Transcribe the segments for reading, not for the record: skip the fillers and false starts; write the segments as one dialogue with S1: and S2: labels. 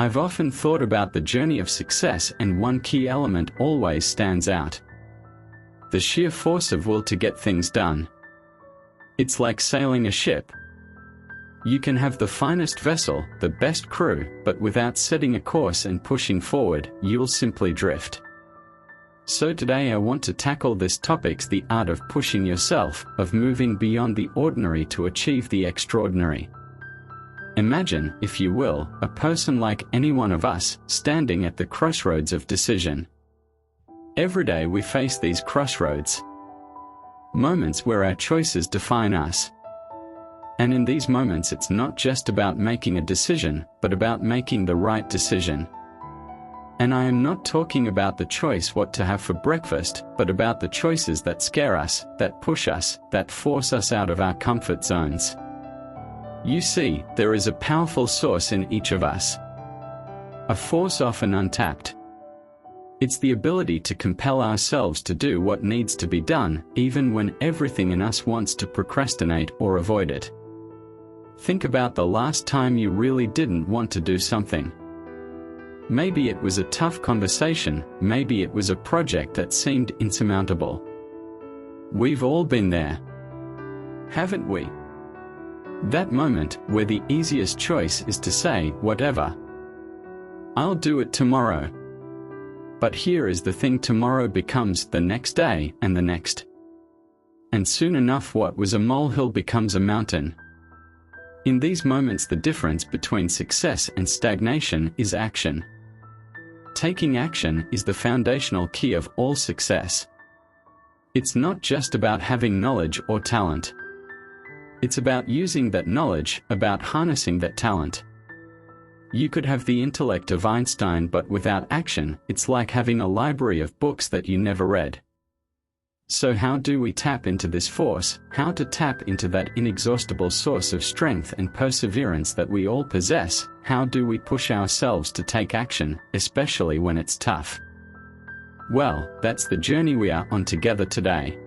S1: I've often thought about the journey of success, and one key element always stands out: the sheer force of will to get things done. It's like sailing a ship. You can have the finest vessel, the best crew, but without setting a course and pushing forward, you'll simply drift. So today I want to tackle this topic: the art of pushing yourself, of moving beyond the ordinary to achieve the extraordinary. Imagine, if you will, a person like any one of us, standing at the crossroads of decision. Every day we face these crossroads. Moments where our choices define us. And in these moments it's not just about making a decision, but about making the right decision. And I am not talking about the choice what to have for breakfast, but about the choices that scare us, that push us, that force us out of our comfort zones. You see, there is a powerful source in each of us. A force often untapped. It's the ability to compel ourselves to do what needs to be done, even when everything in us wants to procrastinate or avoid it. Think about the last time you really didn't want to do something. Maybe it was a tough conversation, maybe it was a project that seemed insurmountable. We've all been there, haven't we? That moment where the easiest choice is to say, whatever. I'll do it tomorrow. But here is the thing: tomorrow becomes the next day and the next. And soon enough what was a molehill becomes a mountain. In these moments the difference between success and stagnation is action. Taking action is the foundational key of all success. It's not just about having knowledge or talent. It's about using that knowledge, about harnessing that talent. You could have the intellect of Einstein, but without action, it's like having a library of books that you never read. So how do we tap into this force? How to tap into that inexhaustible source of strength and perseverance that we all possess? How do we push ourselves to take action, especially when it's tough? Well, that's the journey we are on together today.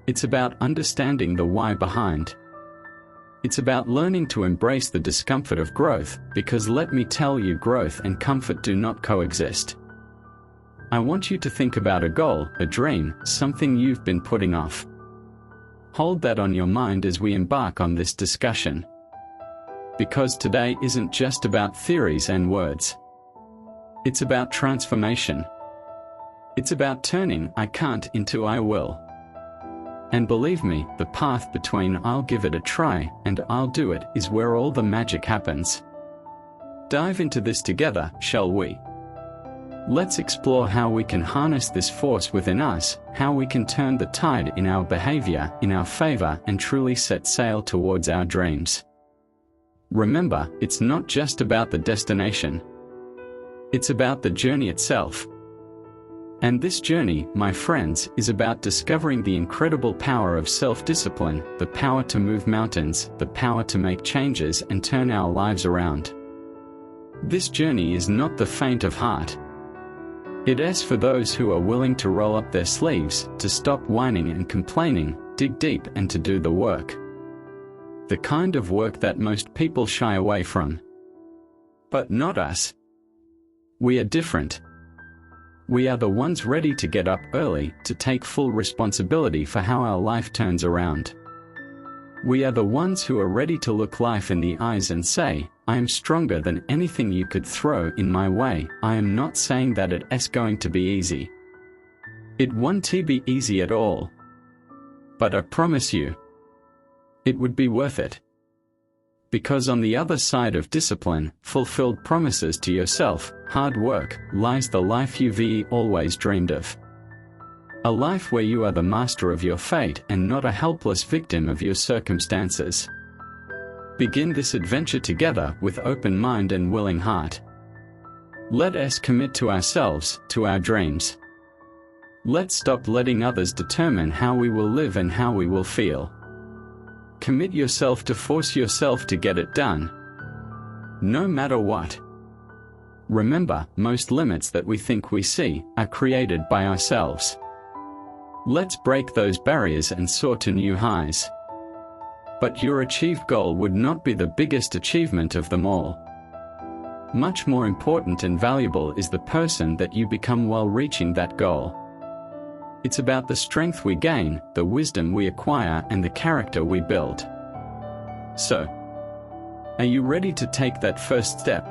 S1: It's about understanding the why behind. It's about learning to embrace the discomfort of growth, because let me tell you, growth and comfort do not coexist. I want you to think about a goal, a dream, something you've been putting off. Hold that on your mind as we embark on this discussion. Because today isn't just about theories and words. It's about transformation. It's about turning "I can't" into "I will." And believe me, the path between "I'll give it a try" and "I'll do it" is where all the magic happens. Dive into this together, shall we? Let's explore how we can harness this force within us, how we can turn the tide in our behavior in our favor and truly set sail towards our dreams. Remember, it's not just about the destination. It's about the journey itself. And this journey, my friends, is about discovering the incredible power of self-discipline, the power to move mountains, the power to make changes and turn our lives around. This journey is not the faint of heart. It is for those who are willing to roll up their sleeves, to stop whining and complaining, dig deep and to do the work. The kind of work that most people shy away from. But not us. We are different. We are the ones ready to get up early, to take full responsibility for how our life turns around. We are the ones who are ready to look life in the eyes and say, "I am stronger than anything you could throw in my way." I am not saying that it is going to be easy. It won't be easy at all. But I promise you, it would be worth it. Because on the other side of discipline, fulfilled promises to yourself, hard work, lies the life you've always dreamed of. A life where you are the master of your fate and not a helpless victim of your circumstances. Begin this adventure together with open mind and willing heart. Let us commit to ourselves, to our dreams. Let's stop letting others determine how we will live and how we will feel. Commit yourself to force yourself to get it done. No matter what. Remember, most limits that we think we see are created by ourselves. Let's break those barriers and soar to new highs. But your achieved goal would not be the biggest achievement of them all. Much more important and valuable is the person that you become while reaching that goal. It's about the strength we gain, the wisdom we acquire, and the character we build. So, are you ready to take that first step?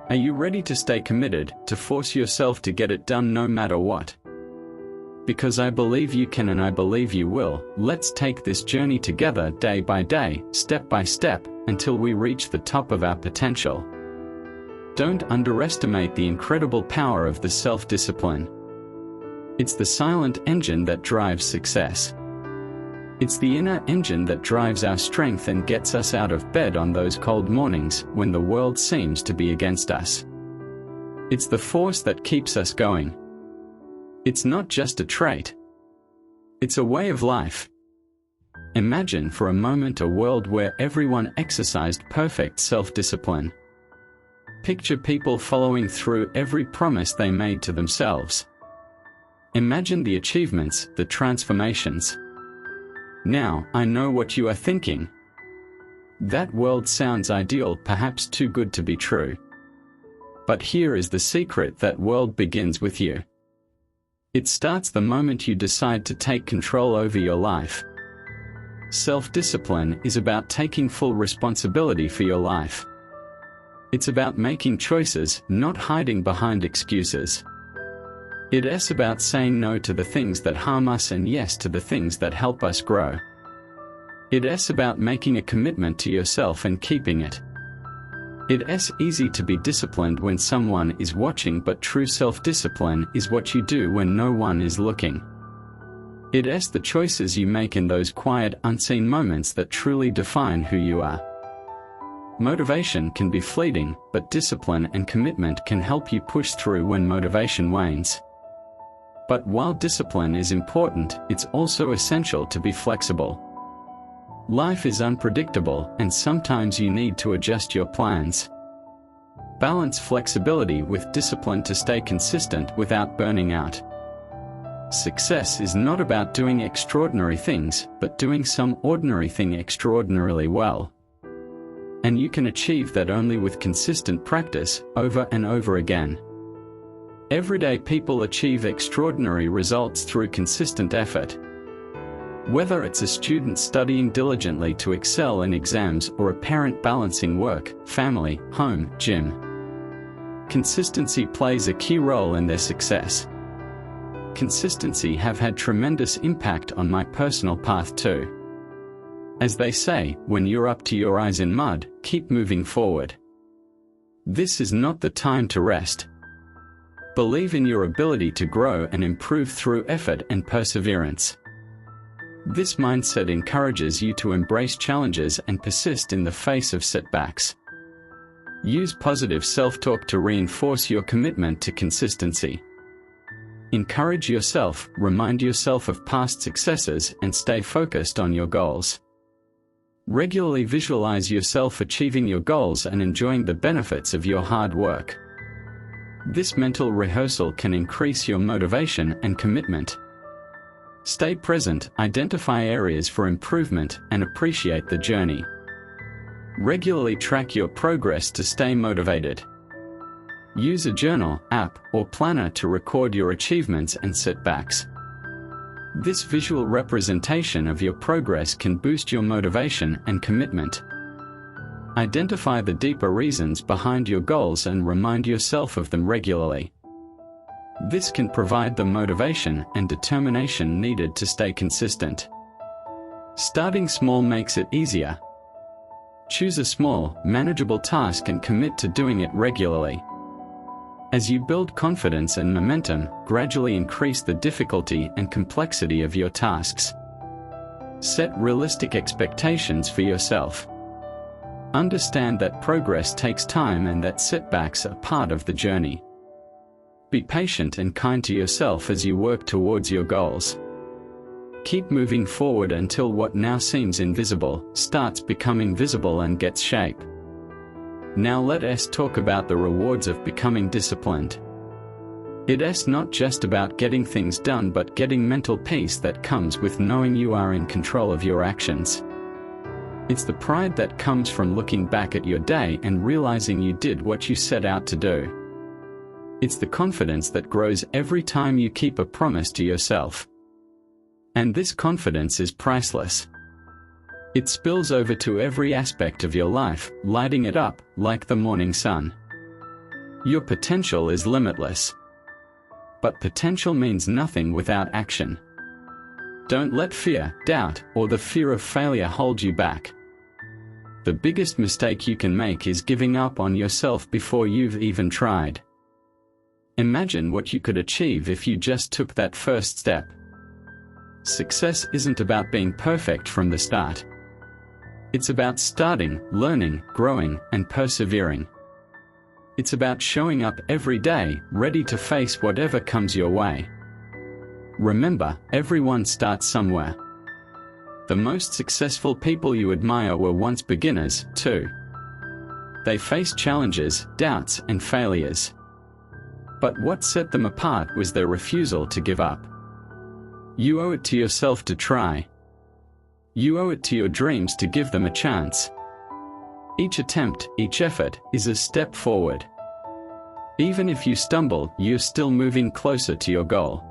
S1: Are you ready to stay committed, to force yourself to get it done no matter what? Because I believe you can and I believe you will, let's take this journey together day by day, step by step, until we reach the top of our potential. Don't underestimate the incredible power of the self-discipline. It's the silent engine that drives success. It's the inner engine that drives our strength and gets us out of bed on those cold mornings when the world seems to be against us. It's the force that keeps us going. It's not just a trait. It's a way of life. Imagine for a moment a world where everyone exercised perfect self-discipline. Picture people following through every promise they made to themselves. Imagine the achievements, the transformations. Now, I know what you are thinking. That world sounds ideal, perhaps too good to be true. But here is the secret: that world begins with you. It starts the moment you decide to take control over your life. Self-discipline is about taking full responsibility for your life. It's about making choices, not hiding behind excuses. It's about saying no to the things that harm us and yes to the things that help us grow. It's about making a commitment to yourself and keeping it. It's easy to be disciplined when someone is watching, but true self-discipline is what you do when no one is looking. It's the choices you make in those quiet, unseen moments that truly define who you are. Motivation can be fleeting, but discipline and commitment can help you push through when motivation wanes. But while discipline is important, it's also essential to be flexible. Life is unpredictable, and sometimes you need to adjust your plans. Balance flexibility with discipline to stay consistent without burning out. Success is not about doing extraordinary things, but doing some ordinary thing extraordinarily well. And you can achieve that only with consistent practice, over and over again. Everyday people achieve extraordinary results through consistent effort. Whether it's a student studying diligently to excel in exams or a parent balancing work, family, home, gym, consistency plays a key role in their success. Consistency have had tremendous impact on my personal path too. As they say, when you're up to your eyes in mud, keep moving forward. This is not the time to rest. Believe in your ability to grow and improve through effort and perseverance. This mindset encourages you to embrace challenges and persist in the face of setbacks. Use positive self-talk to reinforce your commitment to consistency. Encourage yourself, remind yourself of past successes, and stay focused on your goals. Regularly visualize yourself achieving your goals and enjoying the benefits of your hard work. This mental rehearsal can increase your motivation and commitment. Stay present, identify areas for improvement, and appreciate the journey. Regularly track your progress to stay motivated. Use a journal, app, or planner to record your achievements and setbacks. This visual representation of your progress can boost your motivation and commitment. Identify the deeper reasons behind your goals and remind yourself of them regularly. This can provide the motivation and determination needed to stay consistent. Starting small makes it easier. Choose a small, manageable task and commit to doing it regularly. As you build confidence and momentum, gradually increase the difficulty and complexity of your tasks. Set realistic expectations for yourself. Understand that progress takes time and that setbacks are part of the journey. Be patient and kind to yourself as you work towards your goals. Keep moving forward until what now seems invisible starts becoming visible and gets shape. Now let us talk about the rewards of becoming disciplined. It's not just about getting things done, but getting mental peace that comes with knowing you are in control of your actions. It's the pride that comes from looking back at your day and realizing you did what you set out to do. It's the confidence that grows every time you keep a promise to yourself. And this confidence is priceless. It spills over to every aspect of your life, lighting it up like the morning sun. Your potential is limitless. But potential means nothing without action. Don't let fear, doubt, or the fear of failure hold you back. The biggest mistake you can make is giving up on yourself before you've even tried. Imagine what you could achieve if you just took that first step. Success isn't about being perfect from the start. It's about starting, learning, growing, and persevering. It's about showing up every day, ready to face whatever comes your way. Remember, everyone starts somewhere. The most successful people you admire were once beginners, too. They faced challenges, doubts, and failures. But what set them apart was their refusal to give up. You owe it to yourself to try. You owe it to your dreams to give them a chance. Each attempt, each effort, is a step forward. Even if you stumble, you're still moving closer to your goal.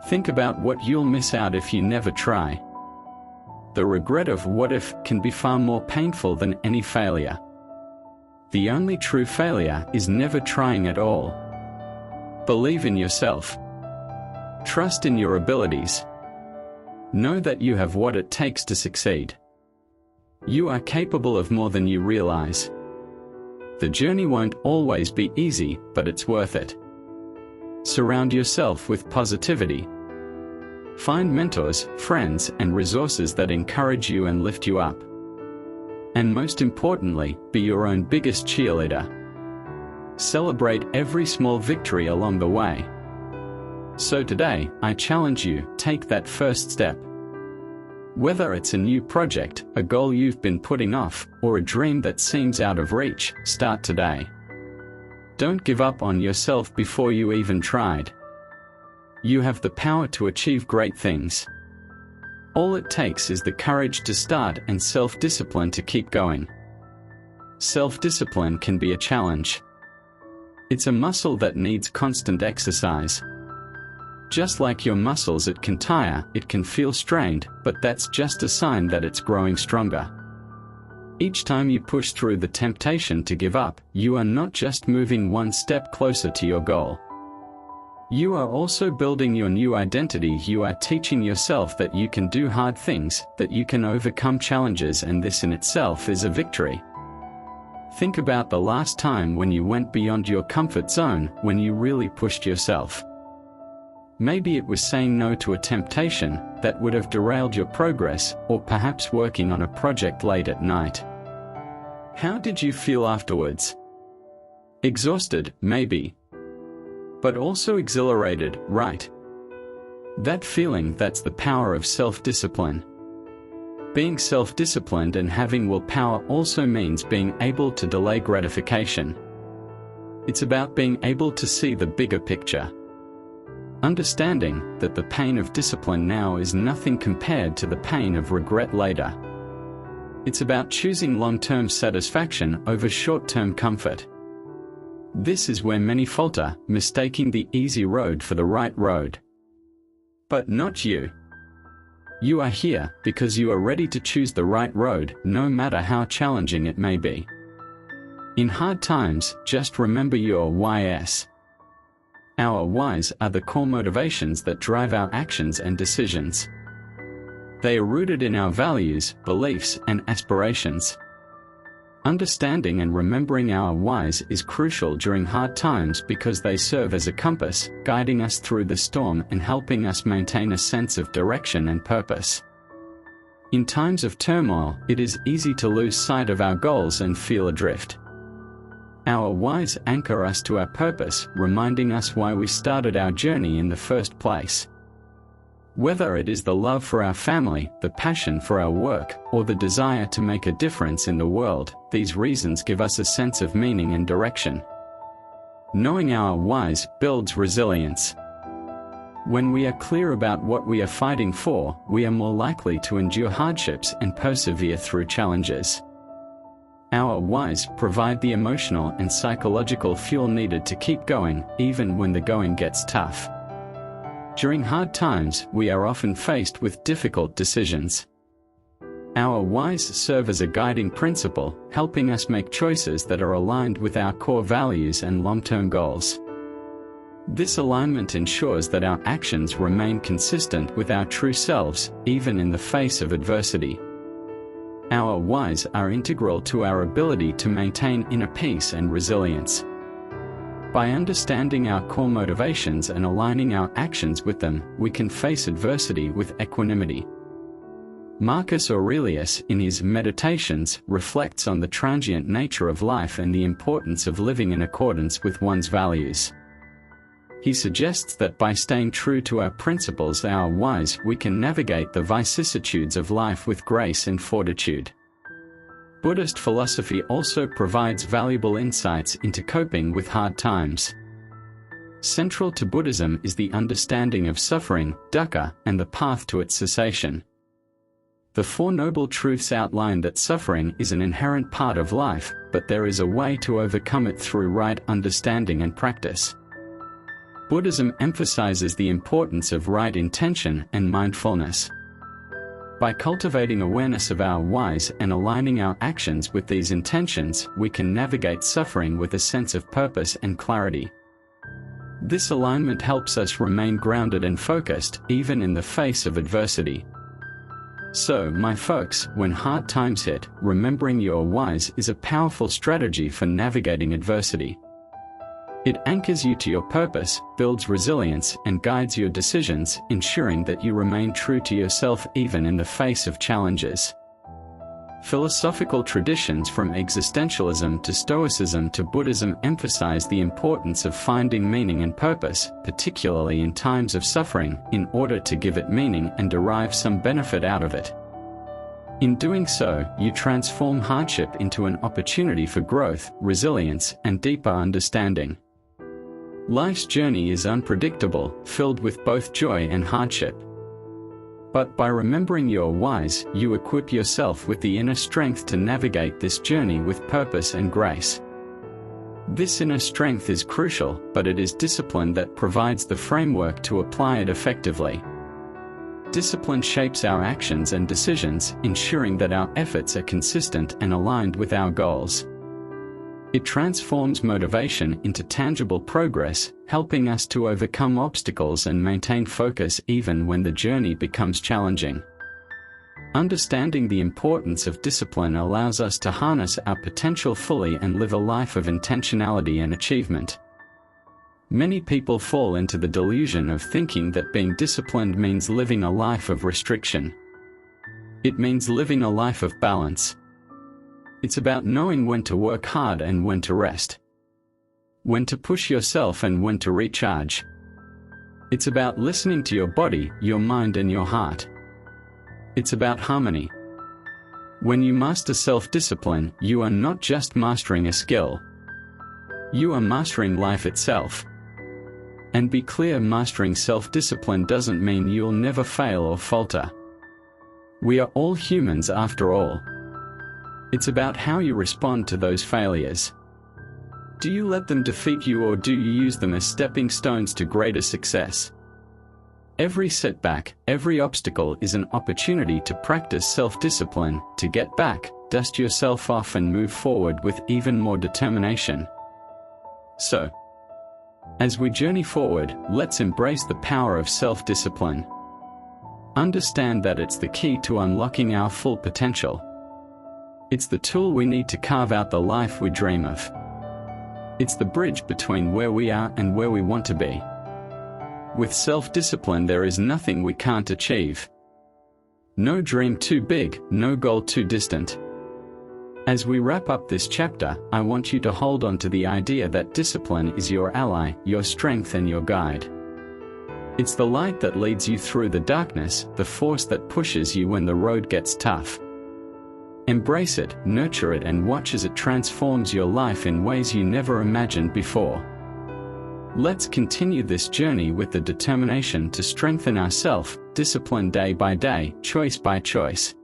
S1: Think about what you'll miss out if you never try. The regret of what if can be far more painful than any failure. The only true failure is never trying at all. Believe in yourself. Trust in your abilities. Know that you have what it takes to succeed. You are capable of more than you realize. The journey won't always be easy, but it's worth it. Surround yourself with positivity. Find mentors, friends, and resources that encourage you and lift you up. And most importantly, be your own biggest cheerleader. Celebrate every small victory along the way. So today, I challenge you, take that first step. Whether it's a new project, a goal you've been putting off, or a dream that seems out of reach, start today. Don't give up on yourself before you even tried. You have the power to achieve great things. All it takes is the courage to start and self-discipline to keep going. Self-discipline can be a challenge. It's a muscle that needs constant exercise. Just like your muscles, it can tire, it can feel strained, but that's just a sign that it's growing stronger. Each time you push through the temptation to give up, you are not just moving one step closer to your goal. You are also building your new identity. You are teaching yourself that you can do hard things, that you can overcome challenges, and this in itself is a victory. Think about the last time when you went beyond your comfort zone, when you really pushed yourself. Maybe it was saying no to a temptation that would have derailed your progress, or perhaps working on a project late at night. How did you feel afterwards? Exhausted, maybe. But also exhilarated, right? That feeling, that's the power of self-discipline. Being self-disciplined and having willpower also means being able to delay gratification. It's about being able to see the bigger picture. Understanding that the pain of discipline now is nothing compared to the pain of regret later. It's about choosing long-term satisfaction over short-term comfort. This is where many falter, mistaking the easy road for the right road. But not you. You are here because you are ready to choose the right road, no matter how challenging it may be. In hard times, just remember your whys. Our whys are the core motivations that drive our actions and decisions. They are rooted in our values, beliefs, and aspirations. Understanding and remembering our whys is crucial during hard times because they serve as a compass, guiding us through the storm and helping us maintain a sense of direction and purpose. In times of turmoil, it is easy to lose sight of our goals and feel adrift. Our whys anchor us to our purpose, reminding us why we started our journey in the first place. Whether it is the love for our family, the passion for our work, or the desire to make a difference in the world, these reasons give us a sense of meaning and direction. Knowing our whys builds resilience. When we are clear about what we are fighting for, we are more likely to endure hardships and persevere through challenges. Our whys provide the emotional and psychological fuel needed to keep going, even when the going gets tough. During hard times, we are often faced with difficult decisions. Our whys serve as a guiding principle, helping us make choices that are aligned with our core values and long-term goals. This alignment ensures that our actions remain consistent with our true selves, even in the face of adversity. Our whys are integral to our ability to maintain inner peace and resilience. By understanding our core motivations and aligning our actions with them, we can face adversity with equanimity. Marcus Aurelius, in his Meditations, reflects on the transient nature of life and the importance of living in accordance with one's values. He suggests that by staying true to our principles, our whys, we can navigate the vicissitudes of life with grace and fortitude. Buddhist philosophy also provides valuable insights into coping with hard times. Central to Buddhism is the understanding of suffering, dukkha, and the path to its cessation. The Four Noble Truths outline that suffering is an inherent part of life, but there is a way to overcome it through right understanding and practice. Buddhism emphasizes the importance of right intention and mindfulness. By cultivating awareness of our whys and aligning our actions with these intentions, we can navigate suffering with a sense of purpose and clarity. This alignment helps us remain grounded and focused, even in the face of adversity. So, my folks, when hard times hit, remembering your whys is a powerful strategy for navigating adversity. It anchors you to your purpose, builds resilience, and guides your decisions, ensuring that you remain true to yourself even in the face of challenges. Philosophical traditions from existentialism to Stoicism to Buddhism emphasize the importance of finding meaning and purpose, particularly in times of suffering, in order to give it meaning and derive some benefit out of it. In doing so, you transform hardship into an opportunity for growth, resilience, and deeper understanding. Life's journey is unpredictable, filled with both joy and hardship. But by remembering your whys, you equip yourself with the inner strength to navigate this journey with purpose and grace. This inner strength is crucial, but it is discipline that provides the framework to apply it effectively. Discipline shapes our actions and decisions, ensuring that our efforts are consistent and aligned with our goals. It transforms motivation into tangible progress, helping us to overcome obstacles and maintain focus even when the journey becomes challenging. Understanding the importance of discipline allows us to harness our potential fully and live a life of intentionality and achievement. Many people fall into the delusion of thinking that being disciplined means living a life of restriction. It means living a life of balance. It's about knowing when to work hard and when to rest. When to push yourself and when to recharge. It's about listening to your body, your mind, and your heart. It's about harmony. When you master self-discipline, you are not just mastering a skill. You are mastering life itself. And be clear, mastering self-discipline doesn't mean you'll never fail or falter. We are all humans after all. It's about how you respond to those failures. Do you let them defeat you, or do you use them as stepping stones to greater success? Every setback, every obstacle is an opportunity to practice self-discipline, to get back, dust yourself off, and move forward with even more determination. So, as we journey forward, let's embrace the power of self-discipline. Understand that it's the key to unlocking our full potential. It's the tool we need to carve out the life we dream of. It's the bridge between where we are and where we want to be. With self-discipline, there is nothing we can't achieve. No dream too big, no goal too distant. As we wrap up this chapter, I want you to hold on to the idea that discipline is your ally, your strength, and your guide. It's the light that leads you through the darkness, the force that pushes you when the road gets tough. Embrace it, nurture it, and watch as it transforms your life in ways you never imagined before. Let's continue this journey with the determination to strengthen our self-discipline day by day, choice by choice.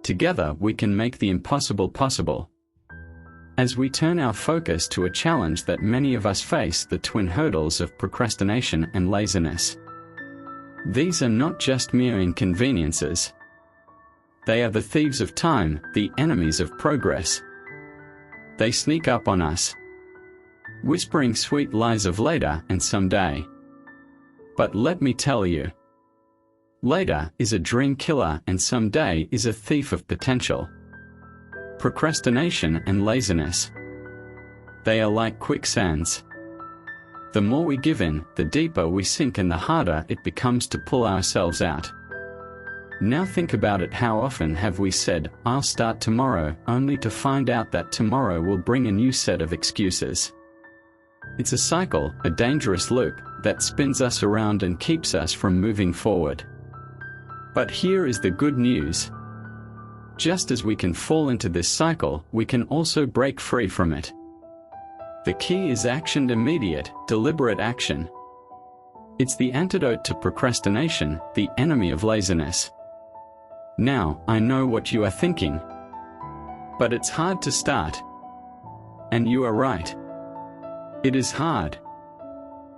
S1: Together we can make the impossible possible. As we turn our focus to a challenge that many of us face, the twin hurdles of procrastination and laziness. These are not just mere inconveniences. They are the thieves of time, the enemies of progress. They sneak up on us, whispering sweet lies of later and someday. But let me tell you, later is a dream killer and someday is a thief of potential. Procrastination and laziness. They are like quicksands. The more we give in, the deeper we sink and the harder it becomes to pull ourselves out. Now think about it. How often have we said, "I'll start tomorrow," only to find out that tomorrow will bring a new set of excuses? It's a cycle, a dangerous loop, that spins us around and keeps us from moving forward. But here is the good news. Just as we can fall into this cycle, we can also break free from it. The key is action, immediate, deliberate action. It's the antidote to procrastination, the enemy of laziness. Now, I know what you are thinking. But it's hard to start. And you are right. It is hard.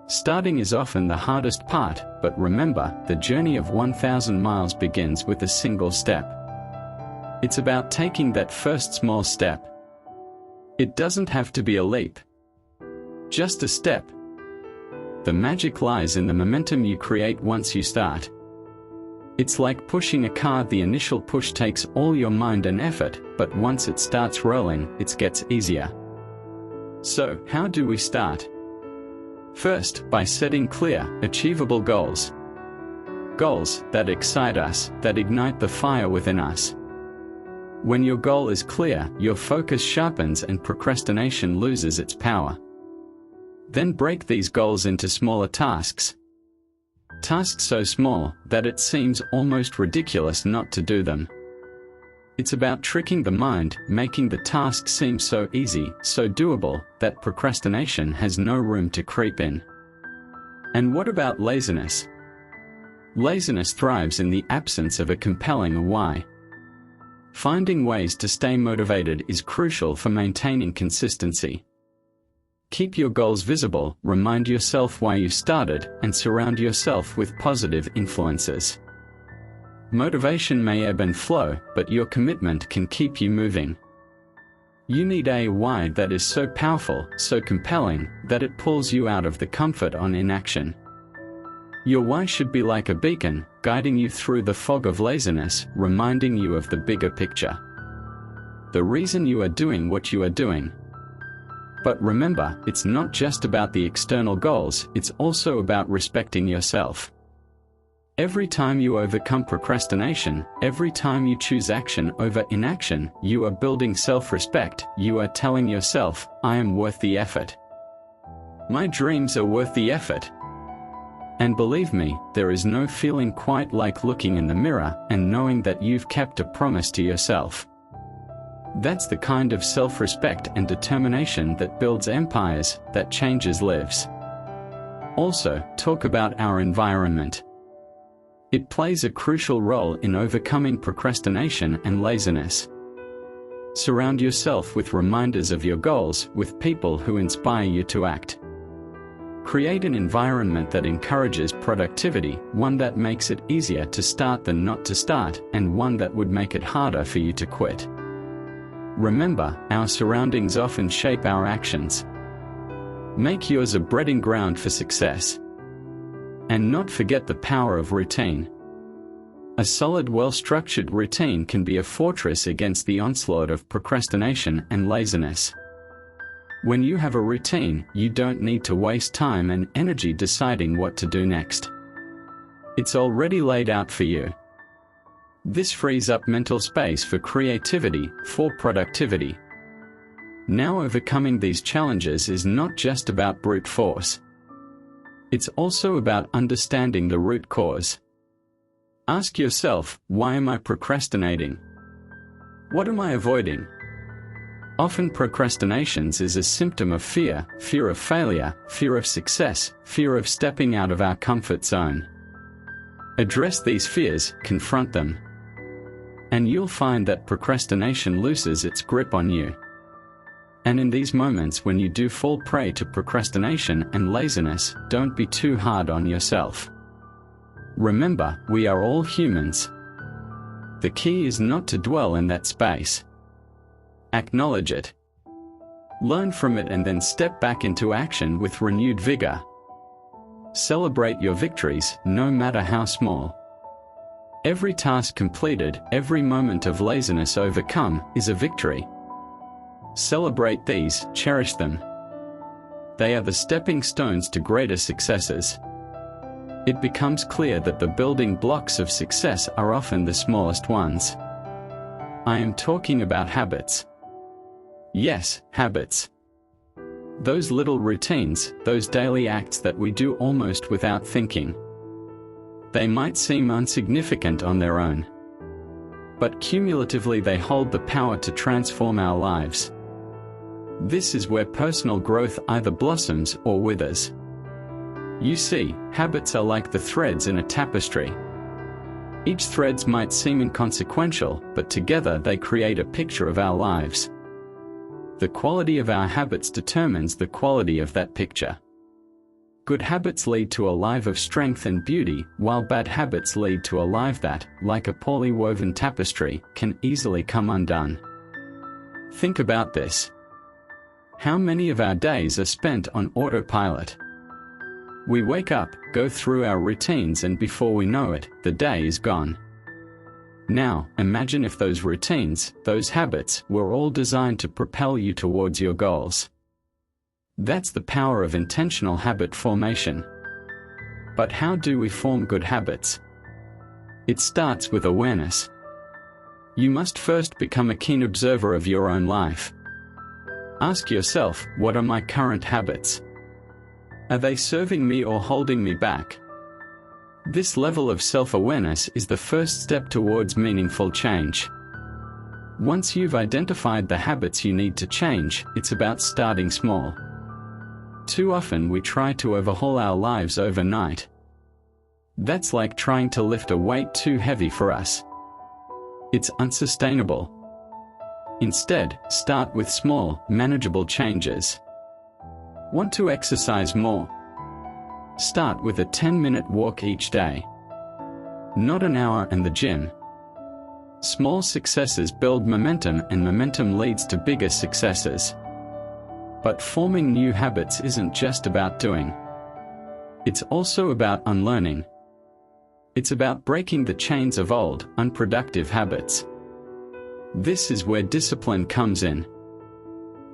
S1: Starting is often the hardest part, but remember, the journey of 1,000 miles begins with a single step. It's about taking that first small step. It doesn't have to be a leap. Just a step. The magic lies in the momentum you create once you start. It's like pushing a car. The initial push takes all your mind and effort, but once it starts rolling, it gets easier. So, how do we start? First, by setting clear, achievable goals. Goals that excite us, that ignite the fire within us. When your goal is clear, your focus sharpens and procrastination loses its power. Then break these goals into smaller tasks. Tasks so small that it seems almost ridiculous not to do them. It's about tricking the mind, making the task seem so easy, so doable, that procrastination has no room to creep in. And what about laziness? Laziness thrives in the absence of a compelling why. Finding ways to stay motivated is crucial for maintaining consistency. Keep your goals visible, remind yourself why you started, and surround yourself with positive influences. Motivation may ebb and flow, but your commitment can keep you moving. You need a why that is so powerful, so compelling, that it pulls you out of the comfort of inaction. Your why should be like a beacon, guiding you through the fog of laziness, reminding you of the bigger picture. The reason you are doing what you are doing. But remember, it's not just about the external goals, it's also about respecting yourself. Every time you overcome procrastination, every time you choose action over inaction, you are building self-respect. You are telling yourself, "I am worth the effort. My dreams are worth the effort." And believe me, there is no feeling quite like looking in the mirror and knowing that you've kept a promise to yourself. That's the kind of self-respect and determination that builds empires, that changes lives. Also, talk about our environment. It plays a crucial role in overcoming procrastination and laziness. Surround yourself with reminders of your goals, with people who inspire you to act. Create an environment that encourages productivity, one that makes it easier to start than not to start, and one that would make it harder for you to quit. Remember, our surroundings often shape our actions. Make yours a breeding ground for success. And not forget the power of routine. A solid, well-structured routine can be a fortress against the onslaught of procrastination and laziness. When you have a routine, you don't need to waste time and energy deciding what to do next. It's already laid out for you. This frees up mental space for creativity, for productivity. Now, overcoming these challenges is not just about brute force. It's also about understanding the root cause. Ask yourself, why am I procrastinating? What am I avoiding? Often procrastinations is a symptom of fear, fear of failure, fear of success, fear of stepping out of our comfort zone. Address these fears, confront them, and you'll find that procrastination loosens its grip on you. And in these moments when you do fall prey to procrastination and laziness, don't be too hard on yourself. Remember, we are all humans. The key is not to dwell in that space. Acknowledge it. Learn from it and then step back into action with renewed vigor. Celebrate your victories, no matter how small. Every task completed, every moment of laziness overcome, is a victory. Celebrate these, cherish them. They are the stepping stones to greater successes. It becomes clear that the building blocks of success are often the smallest ones. I am talking about habits. Yes, habits. Those little routines, those daily acts that we do almost without thinking. They might seem insignificant on their own, but cumulatively they hold the power to transform our lives. This is where personal growth either blossoms or withers. You see, habits are like the threads in a tapestry. Each thread might seem inconsequential, but together they create a picture of our lives. The quality of our habits determines the quality of that picture. Good habits lead to a life of strength and beauty, while bad habits lead to a life that, like a poorly woven tapestry, can easily come undone. Think about this. How many of our days are spent on autopilot? We wake up, go through our routines, and before we know it, the day is gone. Now, imagine if those routines, those habits, were all designed to propel you towards your goals. That's the power of intentional habit formation. But how do we form good habits? It starts with awareness. You must first become a keen observer of your own life. Ask yourself, what are my current habits? Are they serving me or holding me back? This level of self-awareness is the first step towards meaningful change. Once you've identified the habits you need to change, it's about starting small. Too often we try to overhaul our lives overnight. That's like trying to lift a weight too heavy for us. It's unsustainable. Instead, start with small, manageable changes. Want to exercise more? Start with a 10-minute walk each day. Not an hour in the gym. Small successes build momentum, and momentum leads to bigger successes. But forming new habits isn't just about doing. It's also about unlearning. It's about breaking the chains of old, unproductive habits. This is where discipline comes in.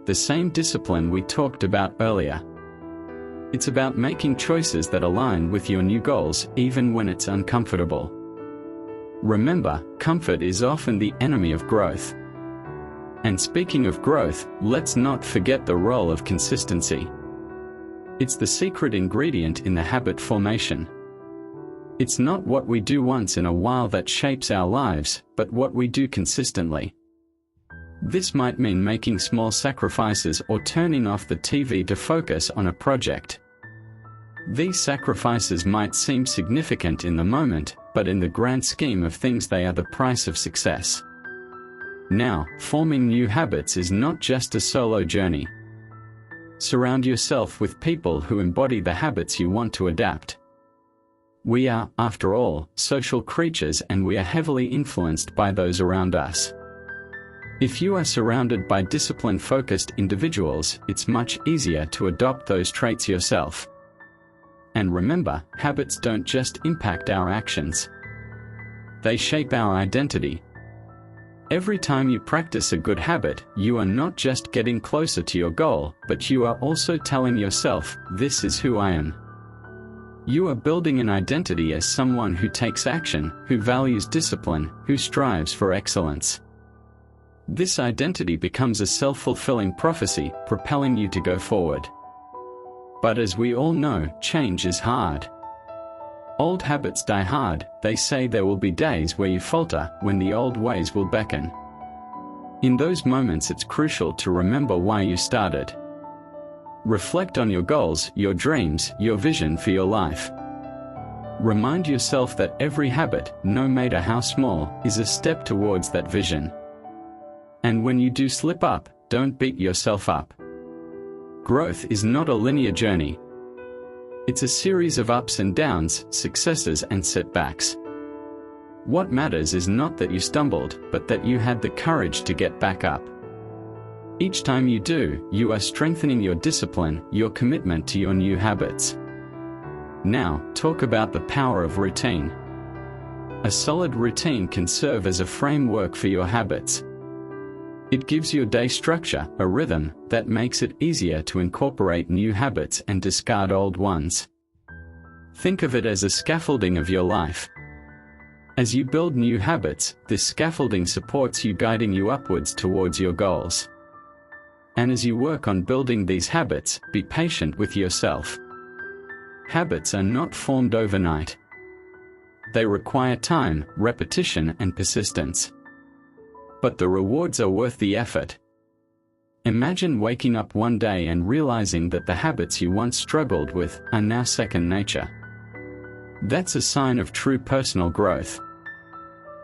S1: The same discipline we talked about earlier. It's about making choices that align with your new goals, even when it's uncomfortable. Remember, comfort is often the enemy of growth. And speaking of growth, let's not forget the role of consistency. It's the secret ingredient in the habit formation. It's not what we do once in a while that shapes our lives, but what we do consistently. This might mean making small sacrifices or turning off the TV to focus on a project. These sacrifices might seem significant in the moment, but in the grand scheme of things they are the price of success. Now, forming new habits is not just a solo journey. Surround yourself with people who embody the habits you want to adapt. We are, after all, social creatures, and we are heavily influenced by those around us. If you are surrounded by discipline-focused individuals, it's much easier to adopt those traits yourself. And remember, habits don't just impact our actions. They shape our identity. Every time you practice a good habit, you are not just getting closer to your goal, but you are also telling yourself, this is who I am. You are building an identity as someone who takes action, who values discipline, who strives for excellence. This identity becomes a self-fulfilling prophecy, propelling you to go forward. But as we all know, change is hard. Old habits die hard. They say there will be days where you falter, when the old ways will beckon. In those moments, it's crucial to remember why you started. Reflect on your goals, your dreams, your vision for your life. Remind yourself that every habit, no matter how small, is a step towards that vision. And when you do slip up, don't beat yourself up. Growth is not a linear journey. It's a series of ups and downs, successes and setbacks. What matters is not that you stumbled, but that you had the courage to get back up. Each time you do, you are strengthening your discipline, your commitment to your new habits. Now, talk about the power of routine. A solid routine can serve as a framework for your habits. It gives your day structure, a rhythm, that makes it easier to incorporate new habits and discard old ones. Think of it as a scaffolding of your life. As you build new habits, this scaffolding supports you, guiding you upwards towards your goals. And as you work on building these habits, be patient with yourself. Habits are not formed overnight. They require time, repetition, and persistence. But the rewards are worth the effort. Imagine waking up one day and realizing that the habits you once struggled with are now second nature. That's a sign of true personal growth.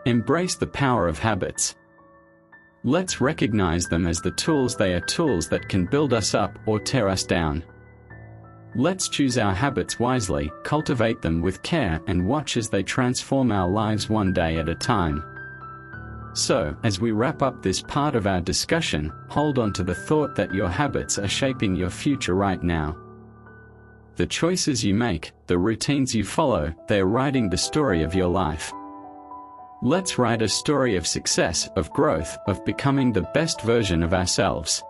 S1: Embrace the power of habits. Let's recognize them as the tools they are, tools that can build us up or tear us down. Let's choose our habits wisely, cultivate them with care, and watch as they transform our lives one day at a time. So, as we wrap up this part of our discussion, hold on to the thought that your habits are shaping your future right now. The choices you make, the routines you follow, they are writing the story of your life. Let's write a story of success, of growth, of becoming the best version of ourselves.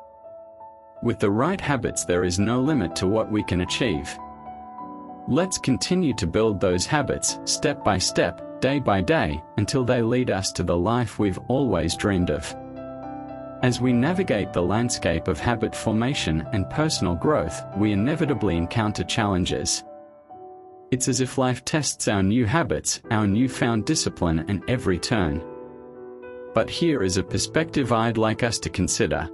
S1: With the right habits, there is no limit to what we can achieve. Let's continue to build those habits, step by step, day by day, until they lead us to the life we've always dreamed of. As we navigate the landscape of habit formation and personal growth, we inevitably encounter challenges. It's as if life tests our new habits, our newfound discipline at every turn. But here is a perspective I'd like us to consider.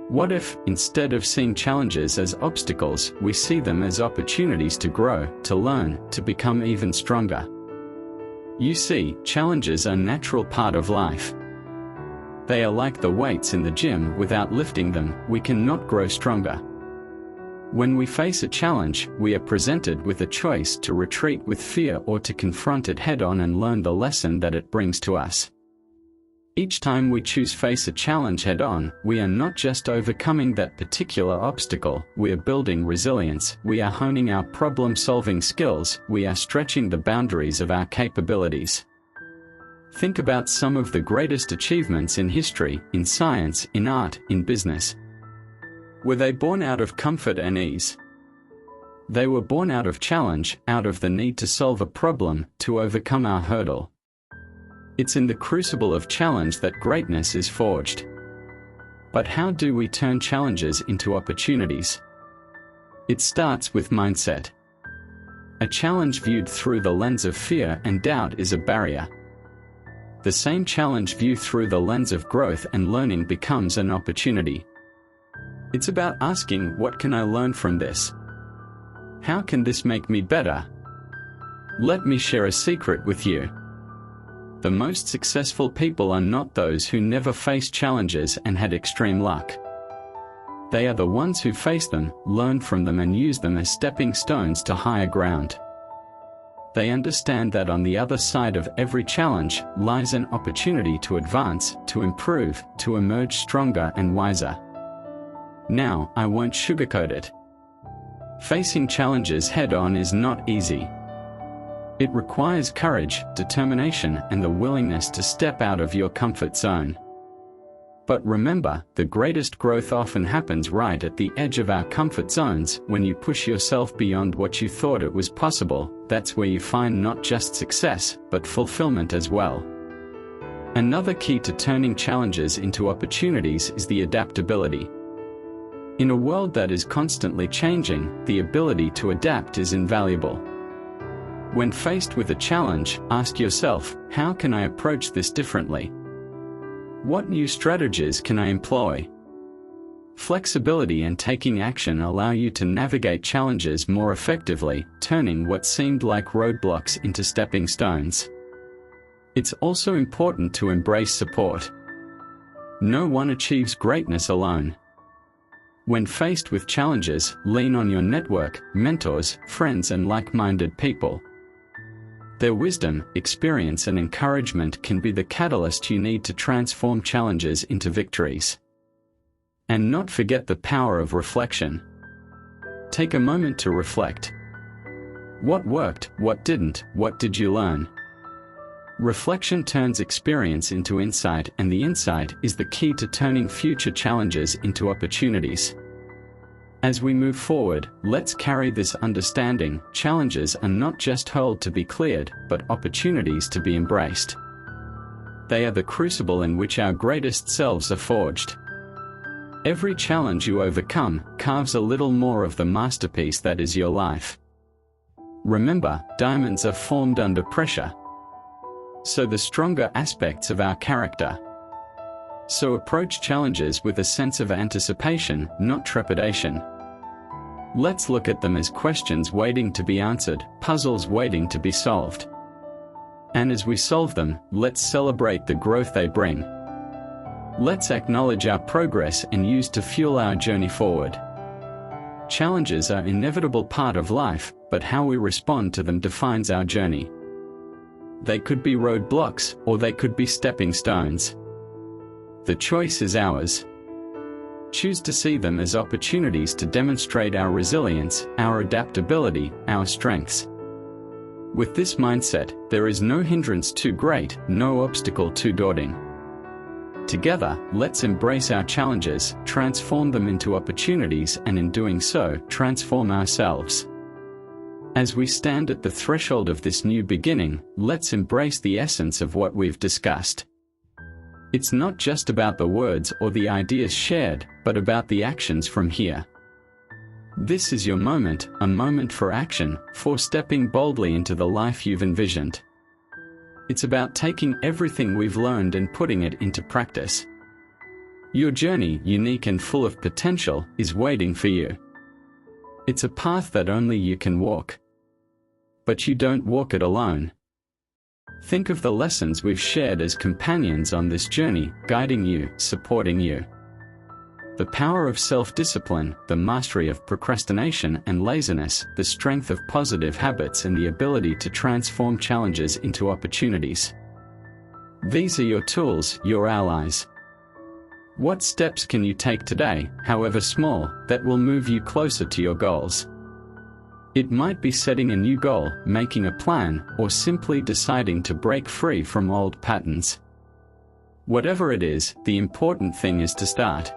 S1: What if, instead of seeing challenges as obstacles, we see them as opportunities to grow, to learn, to become even stronger? You see, challenges are a natural part of life. They are like the weights in the gym. Without lifting them, we cannot grow stronger. When we face a challenge, we are presented with a choice to retreat with fear or to confront it head-on and learn the lesson that it brings to us. Each time we choose face a challenge head-on, we are not just overcoming that particular obstacle, we are building resilience, we are honing our problem-solving skills, we are stretching the boundaries of our capabilities. Think about some of the greatest achievements in history, in science, in art, in business. Were they born out of comfort and ease? They were born out of challenge, out of the need to solve a problem, to overcome our hurdle. It's in the crucible of challenge that greatness is forged. But how do we turn challenges into opportunities? It starts with mindset. A challenge viewed through the lens of fear and doubt is a barrier. The same challenge viewed through the lens of growth and learning becomes an opportunity. It's about asking, what can I learn from this? How can this make me better? Let me share a secret with you. The most successful people are not those who never faced challenges and had extreme luck. They are the ones who face them, learn from them, and use them as stepping stones to higher ground. They understand that on the other side of every challenge lies an opportunity to advance, to improve, to emerge stronger and wiser. Now, I won't sugarcoat it. Facing challenges head-on is not easy. It requires courage, determination, and the willingness to step out of your comfort zone. But remember, the greatest growth often happens right at the edge of our comfort zones. When you push yourself beyond what you thought it was possible, that's where you find not just success, but fulfillment as well. Another key to turning challenges into opportunities is the adaptability. In a world that is constantly changing, the ability to adapt is invaluable. When faced with a challenge, ask yourself, how can I approach this differently? What new strategies can I employ? Flexibility and taking action allow you to navigate challenges more effectively, turning what seemed like roadblocks into stepping stones. It's also important to embrace support. No one achieves greatness alone. When faced with challenges, lean on your network, mentors, friends, and like-minded people. Their wisdom, experience, and encouragement can be the catalyst you need to transform challenges into victories. And not forget the power of reflection. Take a moment to reflect. What worked, what didn't, what did you learn? Reflection turns experience into insight, and the insight is the key to turning future challenges into opportunities. As we move forward, let's carry this understanding: challenges are not just hurled to be cleared, but opportunities to be embraced. They are the crucible in which our greatest selves are forged. Every challenge you overcome carves a little more of the masterpiece that is your life. Remember, diamonds are formed under pressure. So the stronger aspects of our character. So approach challenges with a sense of anticipation, not trepidation. Let's look at them as questions waiting to be answered, puzzles waiting to be solved. And as we solve them, let's celebrate the growth they bring. Let's acknowledge our progress and use to fuel our journey forward. Challenges are an inevitable part of life, but how we respond to them defines our journey. They could be roadblocks, or they could be stepping stones. The choice is ours. Choose to see them as opportunities to demonstrate our resilience, our adaptability, our strengths. With this mindset, there is no hindrance too great, no obstacle too daunting. Together, let's embrace our challenges, transform them into opportunities, and in doing so, transform ourselves. As we stand at the threshold of this new beginning, let's embrace the essence of what we've discussed. It's not just about the words or the ideas shared, but about the actions from here. This is your moment, a moment for action, for stepping boldly into the life you've envisioned. It's about taking everything we've learned and putting it into practice. Your journey, unique and full of potential, is waiting for you. It's a path that only you can walk. But you don't walk it alone. Think of the lessons we've shared as companions on this journey, guiding you, supporting you. The power of self-discipline, the mastery of procrastination and laziness, the strength of positive habits, and the ability to transform challenges into opportunities. These are your tools, your allies. What steps can you take today, however small, that will move you closer to your goals? It might be setting a new goal, making a plan, or simply deciding to break free from old patterns. Whatever it is, the important thing is to start.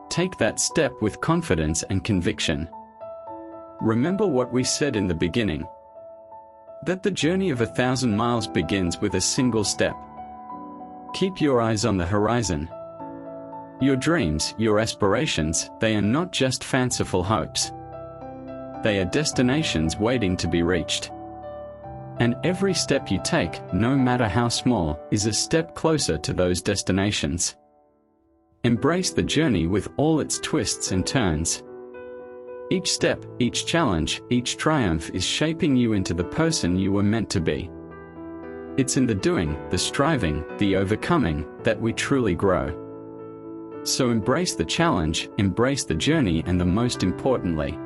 S1: Take that step with confidence and conviction. Remember what we said in the beginning. That the journey of 1,000 miles begins with a single step. Keep your eyes on the horizon. Your dreams, your aspirations, they are not just fanciful hopes. They are destinations waiting to be reached. And every step you take, no matter how small, is a step closer to those destinations. Embrace the journey with all its twists and turns. Each step, each challenge, each triumph is shaping you into the person you were meant to be. It's in the doing, the striving, the overcoming, that we truly grow. So embrace the challenge, embrace the journey, and the most importantly,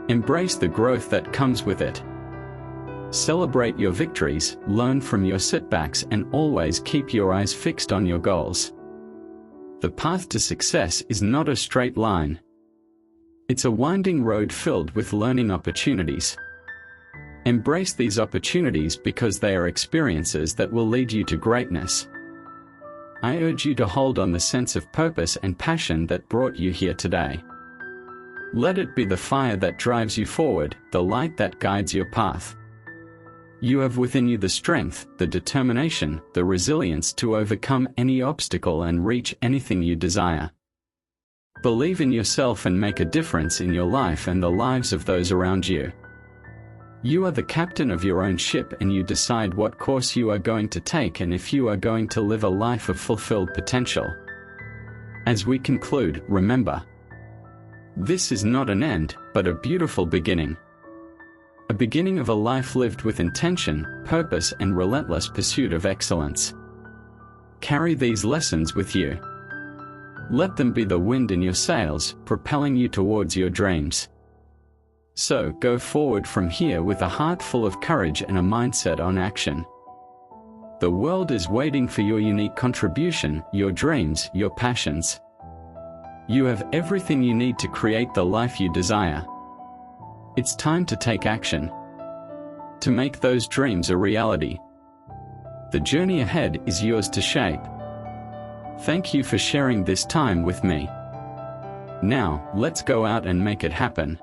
S1: embrace the growth that comes with it. Celebrate your victories, learn from your setbacks, and always keep your eyes fixed on your goals. The path to success is not a straight line. It's a winding road filled with learning opportunities. Embrace these opportunities because they are experiences that will lead you to greatness. I urge you to hold on the sense of purpose and passion that brought you here today. Let it be the fire that drives you forward, the light that guides your path. You have within you the strength, the determination, the resilience to overcome any obstacle and reach anything you desire. Believe in yourself and make a difference in your life and the lives of those around you. You are the captain of your own ship, and you decide what course you are going to take and if you are going to live a life of fulfilled potential. As we conclude, remember, this is not an end, but a beautiful beginning. A beginning of a life lived with intention, purpose, and relentless pursuit of excellence. Carry these lessons with you. Let them be the wind in your sails, propelling you towards your dreams. So, go forward from here with a heart full of courage and a mindset on action. The world is waiting for your unique contribution, your dreams, your passions. You have everything you need to create the life you desire. It's time to take action, to make those dreams a reality. The journey ahead is yours to shape. Thank you for sharing this time with me. Now, let's go out and make it happen.